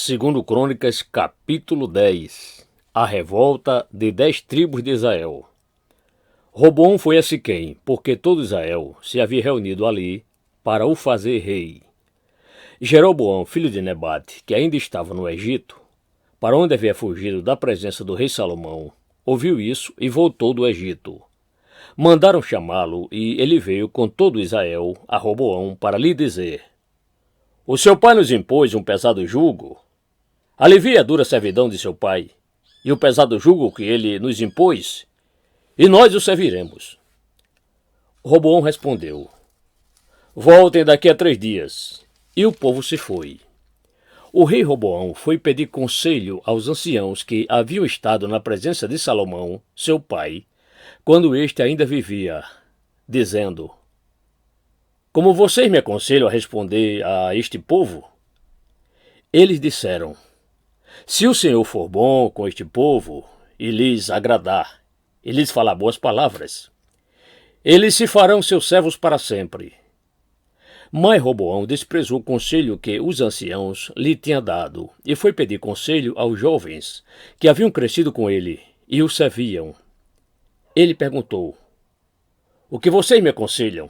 Segundo Crônicas, capítulo 10. A revolta de 10 tribos de Israel. Roboão foi a Siquém, porque todo Israel se havia reunido ali para o fazer rei. Jeroboão, filho de Nebate, que ainda estava no Egito, para onde havia fugido da presença do rei Salomão, ouviu isso e voltou do Egito. Mandaram chamá-lo e ele veio com todo Israel a Roboão para lhe dizer: O seu pai nos impôs um pesado jugo. Alivie a dura servidão de seu pai e o pesado jugo que ele nos impôs, e nós o serviremos. Roboão respondeu: Voltem daqui a 3 dias. E o povo se foi. O rei Roboão foi pedir conselho aos anciãos que haviam estado na presença de Salomão, seu pai, quando este ainda vivia, dizendo: Como vocês me aconselham a responder a este povo? Eles disseram: Se o Senhor for bom com este povo e lhes agradar, e lhes falar boas palavras, eles se farão seus servos para sempre. Mas Roboão desprezou o conselho que os anciãos lhe tinham dado e foi pedir conselho aos jovens que haviam crescido com ele e o serviam. Ele perguntou: O que vocês me aconselham?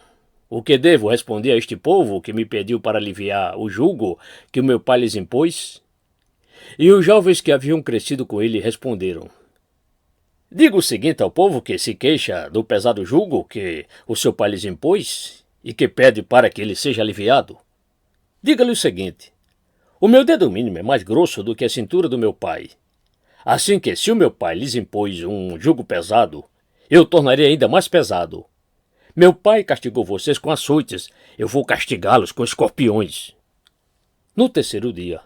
O que devo responder a este povo que me pediu para aliviar o jugo que o meu pai lhes impôs? E os jovens que haviam crescido com ele responderam: Diga o seguinte ao povo que se queixa do pesado jugo que o seu pai lhes impôs e que pede para que ele seja aliviado. Diga-lhe o seguinte: O meu dedo mínimo é mais grosso do que a cintura do meu pai. Assim que, se o meu pai lhes impôs um jugo pesado, eu tornarei ainda mais pesado. Meu pai castigou vocês com açoites, eu vou castigá-los com escorpiões. No terceiro dia,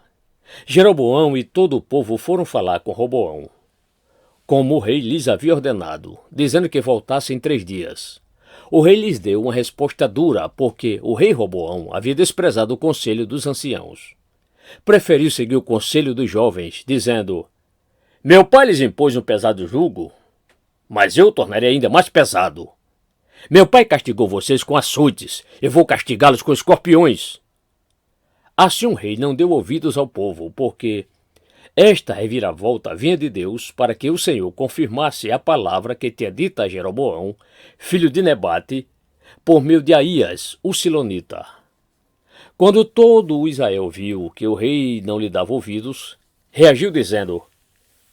Jeroboão e todo o povo foram falar com Roboão, como o rei lhes havia ordenado, dizendo que voltassem 3 dias. O rei lhes deu uma resposta dura, porque o rei Roboão havia desprezado o conselho dos anciãos. Preferiu seguir o conselho dos jovens, dizendo: Meu pai lhes impôs um pesado jugo, mas eu tornarei ainda mais pesado. Meu pai castigou vocês com açoites, eu vou castigá-los com escorpiões. Assim o rei não deu ouvidos ao povo, porque esta reviravolta vinha de Deus para que o Senhor confirmasse a palavra que tinha dita a Jeroboão, filho de Nebate, por meio de Aías, o silonita. Quando todo o Israel viu que o rei não lhe dava ouvidos, reagiu dizendo: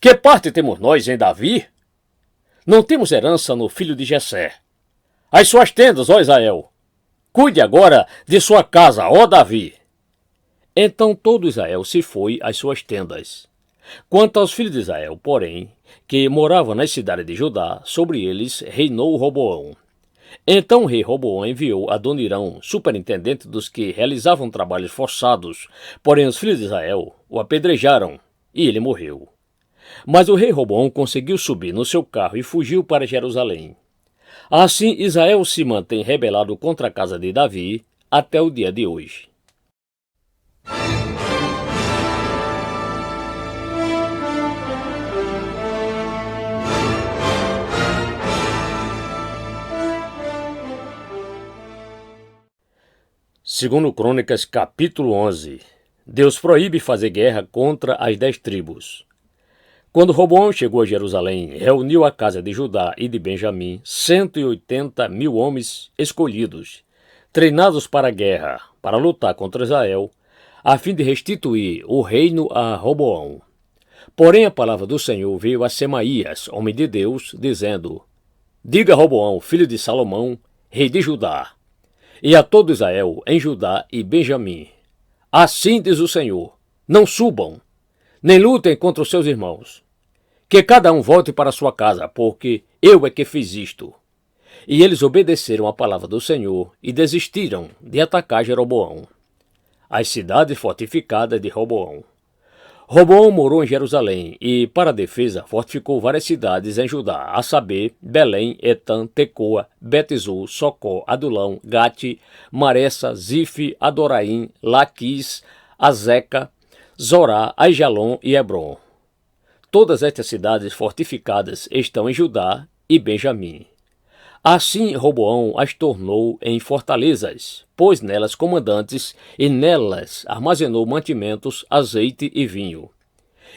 Que parte temos nós em Davi? Não temos herança no filho de Jessé. As suas tendas, ó Israel! Cuide agora de sua casa, ó Davi! Então todo Israel se foi às suas tendas. Quanto aos filhos de Israel, porém, que moravam nas cidades de Judá, sobre eles reinou Roboão. Então o rei Roboão enviou Adonirão, superintendente dos que realizavam trabalhos forçados, porém os filhos de Israel o apedrejaram, e ele morreu. Mas o rei Roboão conseguiu subir no seu carro e fugiu para Jerusalém. Assim Israel se mantém rebelado contra a casa de Davi até o dia de hoje. Segundo Crônicas, capítulo 11. Deus proíbe fazer guerra contra as 10 tribos. Quando Roboão chegou a Jerusalém, reuniu a casa de Judá e de Benjamim 180.000 homens escolhidos, treinados para a guerra, para lutar contra Israel, a fim de restituir o reino a Roboão. Porém a palavra do Senhor veio a Semaías, homem de Deus, dizendo: Diga a Roboão, filho de Salomão, rei de Judá, e a todo Israel em Judá e Benjamim: Assim diz o Senhor: Não subam, nem lutem contra os seus irmãos. Que cada um volte para sua casa, porque eu é que fiz isto. E eles obedeceram à palavra do Senhor e desistiram de atacar Jeroboão. As cidades fortificadas de Roboão. Roboão morou em Jerusalém e, para a defesa, fortificou várias cidades em Judá, a saber, Belém, Etã, Tecoa, Betizul, Socó, Adulão, Gate, Maressa, Zife, Adoraim, Laquis, Azeca, Zorá, Aijalon e Hebron. Todas estas cidades fortificadas estão em Judá e Benjamim. Assim Roboão as tornou em fortalezas, pôs nelas comandantes e nelas armazenou mantimentos, azeite e vinho.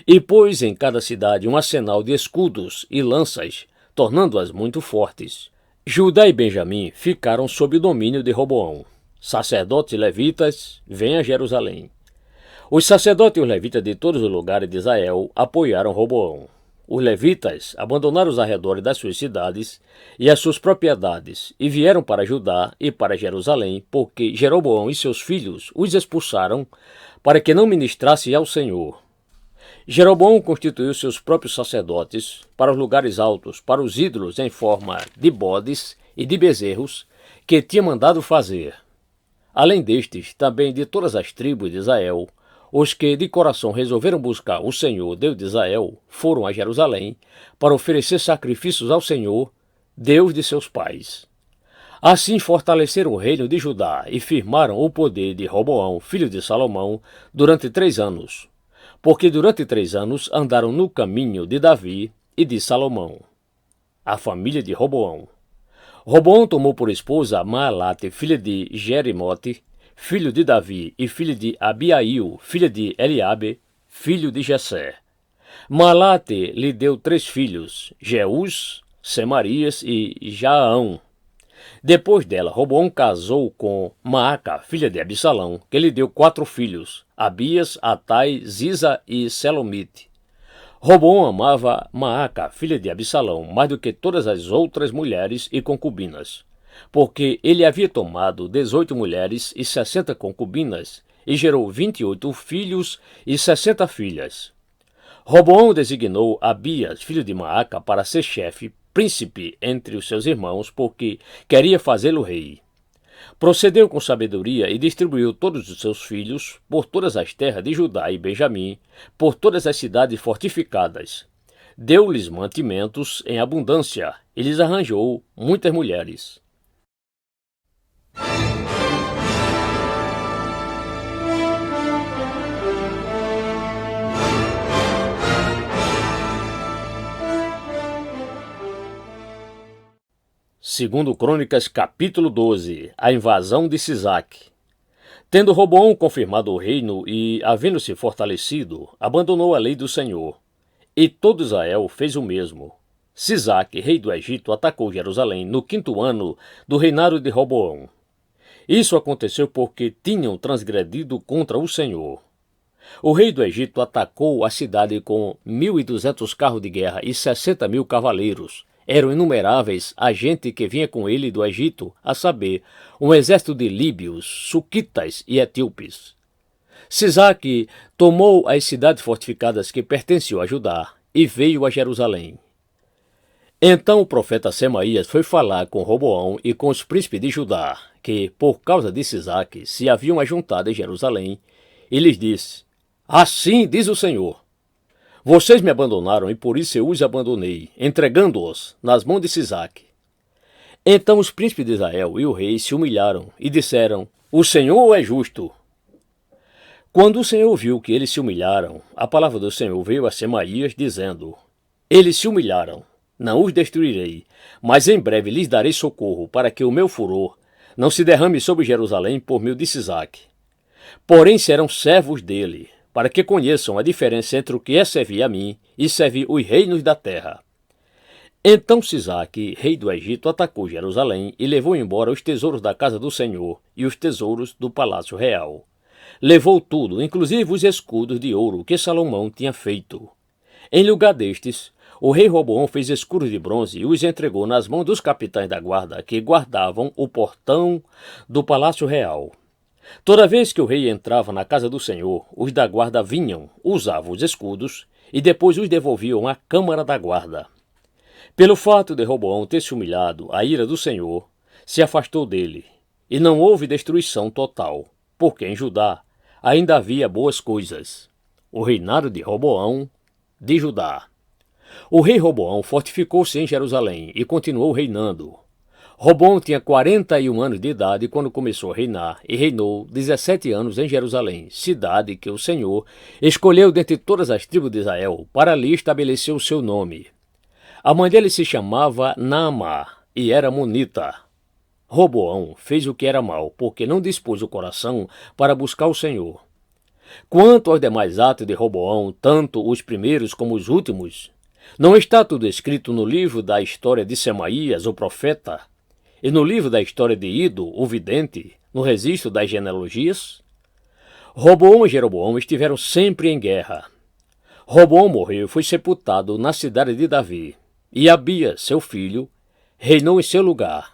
E pôs em cada cidade um arsenal de escudos e lanças, tornando-as muito fortes. Judá e Benjamim ficaram sob o domínio de Roboão. Sacerdotes e levitas, vêm a Jerusalém. Os sacerdotes e os levitas de todos os lugares de Israel apoiaram Roboão. Os levitas abandonaram os arredores das suas cidades e as suas propriedades e vieram para Judá e para Jerusalém, porque Jeroboão e seus filhos os expulsaram para que não ministrassem ao Senhor. Jeroboão constituiu seus próprios sacerdotes para os lugares altos, para os ídolos em forma de bodes e de bezerros que tinha mandado fazer. Além destes, também de todas as tribos de Israel, os que de coração resolveram buscar o Senhor, Deus de Israel, foram a Jerusalém para oferecer sacrifícios ao Senhor, Deus de seus pais. Assim fortaleceram o reino de Judá e firmaram o poder de Roboão, filho de Salomão, durante 3 anos. Porque durante 3 anos andaram no caminho de Davi e de Salomão. A família de Roboão. Roboão tomou por esposa Maalate, filha de Jerimote, filho de Davi, e filha de Abiail, filha de Eliabe, filho de Jessé. Maalate lhe deu 3 filhos, Jeús, Semarias e Jaão. Depois dela, Roboão casou com Maaca, filha de Absalão, que lhe deu 4 filhos, Abias, Atai, Ziza e Selomite. Roboão amava Maaca, filha de Absalão, mais do que todas as outras mulheres e concubinas, porque ele havia tomado 18 mulheres e 60 concubinas, e gerou 28 filhos e 60 filhas. Roboão designou Abias, filho de Maaca, para ser chefe, príncipe entre os seus irmãos, porque queria fazê-lo rei. Procedeu com sabedoria e distribuiu todos os seus filhos por todas as terras de Judá e Benjamim, por todas as cidades fortificadas. Deu-lhes mantimentos em abundância e lhes arranjou muitas mulheres. Segundo Crônicas, capítulo 12, a invasão de Sisaque. Tendo Roboão confirmado o reino e, havendo-se fortalecido, abandonou a lei do Senhor. E todo Israel fez o mesmo. Sisaque, rei do Egito, atacou Jerusalém no 5º ano do reinado de Roboão. Isso aconteceu porque tinham transgredido contra o Senhor. O rei do Egito atacou a cidade com 1.200 carros de guerra e 60.000 cavaleiros. Eram inumeráveis a gente que vinha com ele do Egito, a saber, um exército de líbios, suquitas e etíopes. Sisaque tomou as cidades fortificadas que pertenciam a Judá e veio a Jerusalém. Então o profeta Semaías foi falar com Roboão e com os príncipes de Judá, que, por causa de Sisaque, se haviam ajuntado em Jerusalém, e lhes disse: Assim diz o Senhor: Vocês me abandonaram e por isso eu os abandonei, entregando-os nas mãos de Sisaque. Então os príncipes de Israel e o rei se humilharam e disseram: O Senhor é justo. Quando o Senhor viu que eles se humilharam, a palavra do Senhor veio a Semaías, dizendo: Eles se humilharam, não os destruirei, mas em breve lhes darei socorro, para que o meu furor não se derrame sobre Jerusalém por meio de Sisaque. Porém serão servos dele, para que conheçam a diferença entre o que é servir a mim e servir os reinos da terra. Então Sisaque, rei do Egito, atacou Jerusalém e levou embora os tesouros da casa do Senhor e os tesouros do palácio real. Levou tudo, inclusive os escudos de ouro que Salomão tinha feito. Em lugar destes, o rei Roboão fez escudos de bronze e os entregou nas mãos dos capitães da guarda que guardavam o portão do palácio real. Toda vez que o rei entrava na casa do Senhor, os da guarda vinham, usavam os escudos e depois os devolviam à câmara da guarda. Pelo fato de Roboão ter se humilhado, a ira do Senhor se afastou dele, e não houve destruição total, porque em Judá ainda havia boas coisas. O reinado de Roboão de Judá. O rei Roboão fortificou-se em Jerusalém e continuou reinando. Roboão tinha 41 anos de idade quando começou a reinar e reinou 17 anos em Jerusalém, cidade que o Senhor escolheu dentre todas as tribos de Israel para ali estabelecer o seu nome. A mãe dele se chamava Naamá e era monita. Roboão fez o que era mal, porque não dispôs o coração para buscar o Senhor. Quanto aos demais atos de Roboão, tanto os primeiros como os últimos, não está tudo escrito no livro da história de Semaías, o profeta, e no livro da história de Ido, o vidente, no registro das genealogias? Roboão e Jeroboão estiveram sempre em guerra. Roboão morreu e foi sepultado na cidade de Davi, e Abias, seu filho, reinou em seu lugar.